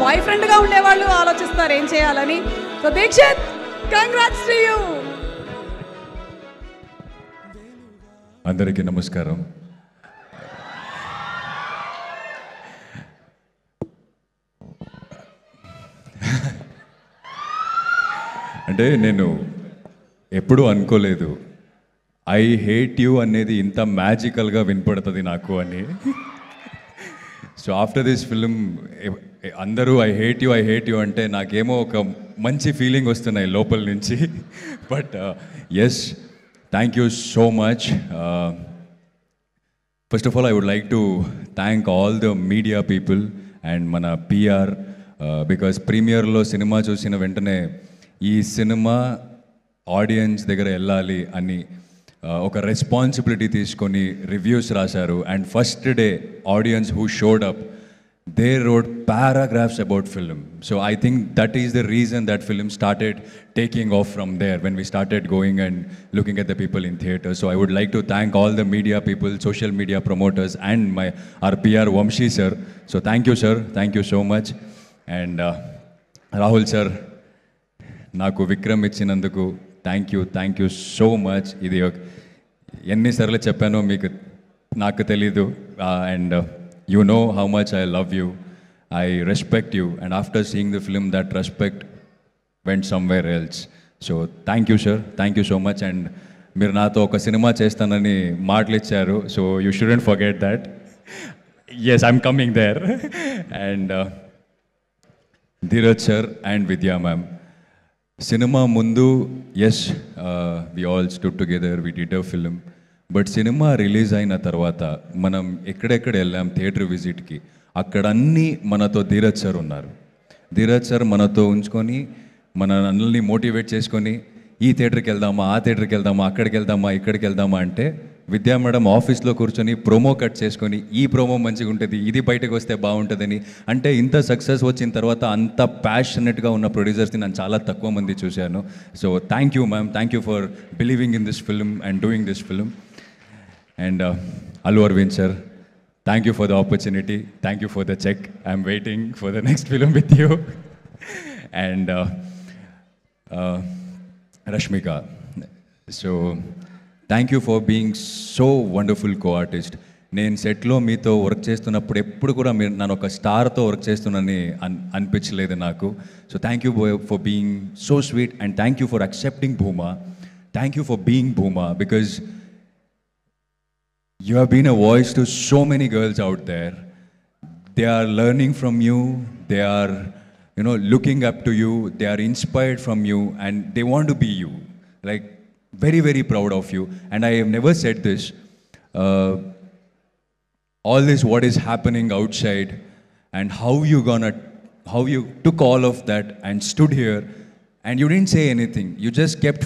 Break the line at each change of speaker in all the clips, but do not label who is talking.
Bye ఫ్రెండ్గా ఉండేవాళ్ళు ఆలోచిస్తారు ఏం చేయాలని. So Deekshith, congrats to you.
అందరికీ నమస్కారం. అంటే నేను ఎప్పుడూ అనుకోలేదు ఐ హేట్ యూ అనేది ఇంత మ్యాజికల్గా వినపడుతుంది నాకు అని. సో ఆఫ్టర్ దిస్ ఫిలిం అందరూ ఐ హేట్ యూ అంటే నాకేమో ఒక మంచి ఫీలింగ్ వస్తున్నాయి లోపల నుంచి. But yes, thank you so much. First of all I would like to thank all the media people and మన పిఆర్, బికాస్ ప్రీమియర్లో సినిమా చూసిన వెంటనే ఈ సినిమా ఆడియన్స్ దగ్గర వెళ్ళాలి అని ఒక రెస్పాన్సిబిలిటీ తీసుకొని రివ్యూస్ రాశారు. And first day audience who showed up, they wrote paragraphs about film. So I think that is the reason that film started taking off from there, when we started going and looking at the people in theatre. So I would like to thank all the media people, social media promoters, and our PR Vamshi sir. So thank you sir, thank you so much. And Rahul sir, నాకు విక్రమ్ ఇచ్చినందుకు thank you so much. ఇది ఎన్నిసార్లు చెప్పానో మీకు నాకు తెలీదు. And you know how much I love you, I respect you, and after seeing the film that respect went somewhere else. So thank you sir, thank you so much. And మీరు నాతో ఒక cinema చేస్తానని మాటలు ఇచ్చారు, so you shouldn't forget that. Yes, I'm coming there. And Dheeraj sir and Vidya ma'am, cinema ముందు yes, we all stood together, we did a film. But cinema release అయిన తర్వాత మనం ఎక్కడెక్కడ వెళ్ళాం థియేటర్ విజిట్కి, అక్కడ అన్నీ మనతో ధీరజ్ సార్ ఉన్నారు. ధీరజ్ సార్ మనతో ఉంచుకొని మనల్ని మోటివేట్ చేసుకొని ఈ థియేటర్కి వెళ్దామా, ఆ థియేటర్కి వెళ్దామా, అక్కడికి వెళ్దామా, ఇక్కడికి వెళ్దామా అంటే విద్యా మేడం ఆఫీస్లో కూర్చొని ప్రోమో కట్ చేసుకొని ఈ ప్రోమో మంచిగా ఉంటుంది, ఇది బయటకు వస్తే బాగుంటుందని. అంటే ఇంత సక్సెస్ వచ్చిన తర్వాత అంత ప్యాషనెట్గా ఉన్న ప్రొడ్యూసర్స్ని నేను చాలా తక్కువ మంది చూశాను. So thank you ma'am, thank you for believing in this film and doing this film. And Allu Arvind sir, thank you for the opportunity, thank you for the check, I'm waiting for the next film with you. And Rashmika, so thank you for being so wonderful co-artist. నేను సెట్లో మీతో work చేస్తున్నప్పుడు ఎప్పుడు కూడా మీరు నన్ను ఒక స్టార్తో work చేస్తున్నానని అనిపించలేదు నాకు. So thank you for being so sweet, and thank you for accepting Bhuma, thank you for being Bhuma, because you have been a voice to so many girls out there. They are learning from you, they are, looking up to you, they are inspired from you, and they want to be you. Like, very, very proud of you. And I have never said this. All this, what is happening outside, and how you took all of that and stood here, and you didn't say anything. You just kept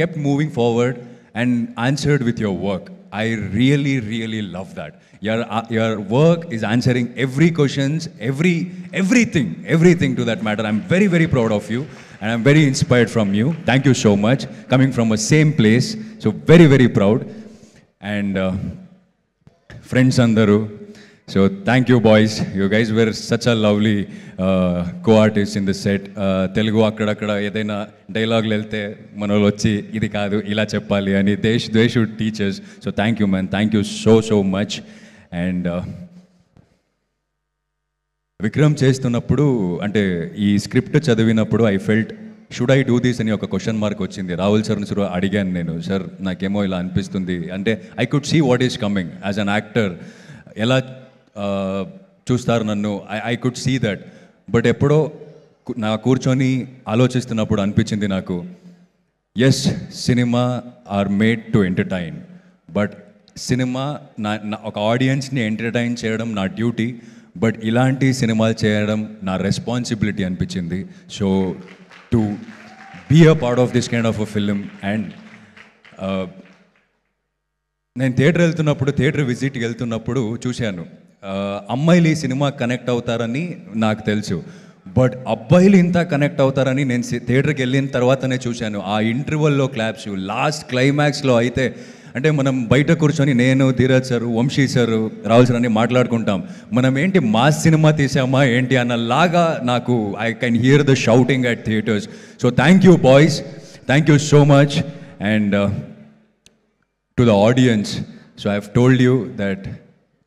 kept moving forward and answered with your work. I really, really love that. Your work is answering every questions, everything to that matter. I'm very, very proud of you, and I'm very inspired from you. Thank you so much. Coming from a same place, so very, very proud. And friends andaru, so thank you boys. You guys were such a lovely co-artists in the set. Telugu akkadakada edaina dialogue వెళ్తే మనోళ్ళు వచ్చి ఇది కాదు ఇలా చెప్పాలి అని they should teach us. So thank you man, thank you so much. And Vikram చేస్తున్నప్పుడు అంటే ఈ స్క్రిప్ట్ చదివినప్పుడు I felt should I do this అని ఒక క్వశ్చన్ మార్క్ వచ్చింది. రాహుల్ సార్ని సార్ అడిగాను నేను, సార్ నాకేమో ఇలా అనిపిస్తుంది అంటే I could see what is coming as an actor, ఎలా చూస్తారు నన్ను, I could see that. But ఎప్పుడో నా కూర్చొని ఆలోచిస్తున్నప్పుడు అనిపించింది నాకు, yes cinema are made to entertain, but cinema నా ఒక ఆడియన్స్ని ఎంటర్టైన్ చేయడం నా డ్యూటీ, బట్ ఇలాంటి సినిమాలు చేయడం నా రెస్పాన్సిబిలిటీ అనిపించింది. So to be a part of this kind of a film. And నేను థియేటర్ విజిట్కి వెళ్తున్నప్పుడు చూశాను, అమ్మాయిలు ఈ సినిమా కనెక్ట్ అవుతారని నాకు తెలుసు, బట్ అబ్బాయిలు ఇంత కనెక్ట్ అవుతారని నేను థియేటర్కి వెళ్ళిన తర్వాతనే చూశాను. ఆ ఇంటర్వెల్లో క్లాప్స్, లాస్ట్ క్లైమాక్స్లో అయితే అంటే మనం బయట కూర్చొని నేను Dheeraj sir Vamsi sir Rahul sir అని మాట్లాడుకుంటాం, మనం ఏంటి మాస్ సినిమా తీసామా ఏంటి అన్నలాగా నాకు I can hear the shouting at theatres. So thank you boys, thank you so much. And to the audience, so I have told you that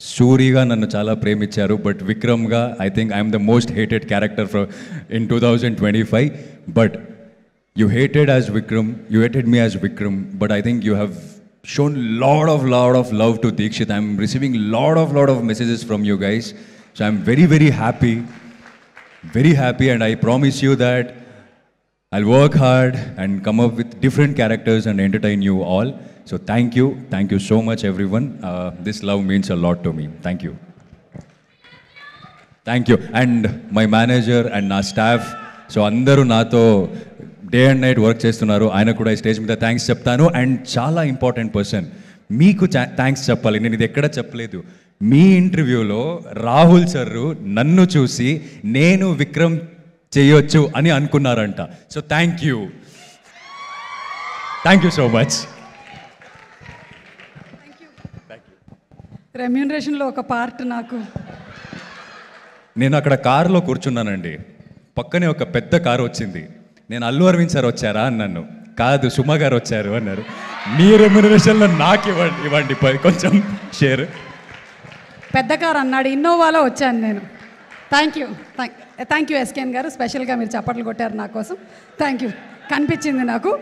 సూరిగా నన్ను చాలా ప్రేమించారు, బట్ విక్రమ్గా I think I'm the most hated character in 2025. బట్ you hated as Vikram, you hated me as Vikram, but I think you have shown lot of love to Deekshit. I'm receiving lot of messages from you guys, so I'm very happy, and I promise you that I'll work hard and come up with different characters and entertain you all. So thank you so much everyone. This love means a lot to me. Thank you, and my manager and నా staff, so అందరూ నాతో day and night work చేస్తున్నారు, ఆయన కూడా ఈ stage మీద thanks చెప్తాను. And చాలా ఇంపార్టెంట్ పర్సన్, మీకు థ్యాంక్స్ చెప్పాలి, నేను ఇది ఎక్కడ చెప్పలేదు. మీ ఇంటర్వ్యూలో రాహుల్ సార్ నన్ను చూసి నేను విక్రమ్ చేయొచ్చు అని అనుకున్నారంట. So thank you so much.
రెమ్యూనరేషన్లో ఒక పార్ట్ నాకు.
నేను అక్కడ కారులో కూర్చున్నానండి, పక్కనే ఒక పెద్ద కారు వచ్చింది. నేను అల్లు అరవింద్ సార్ వచ్చారా అన్నాను, కాదు సుమ గారు వచ్చారు అన్నారు. మీ రెమ్యూనరేషన్లో నాకు ఇవ్వండి కొంచెం షేర్.
పెద్ద కారు అన్నాడు, ఇన్నోవాలో వచ్చాను నేను. థ్యాంక్ యూ ఎస్కేఎన్ గారు, స్పెషల్గా మీరు చప్పట్లు కొట్టారు నా కోసం. థ్యాంక్ యూ, కనిపించింది నాకు.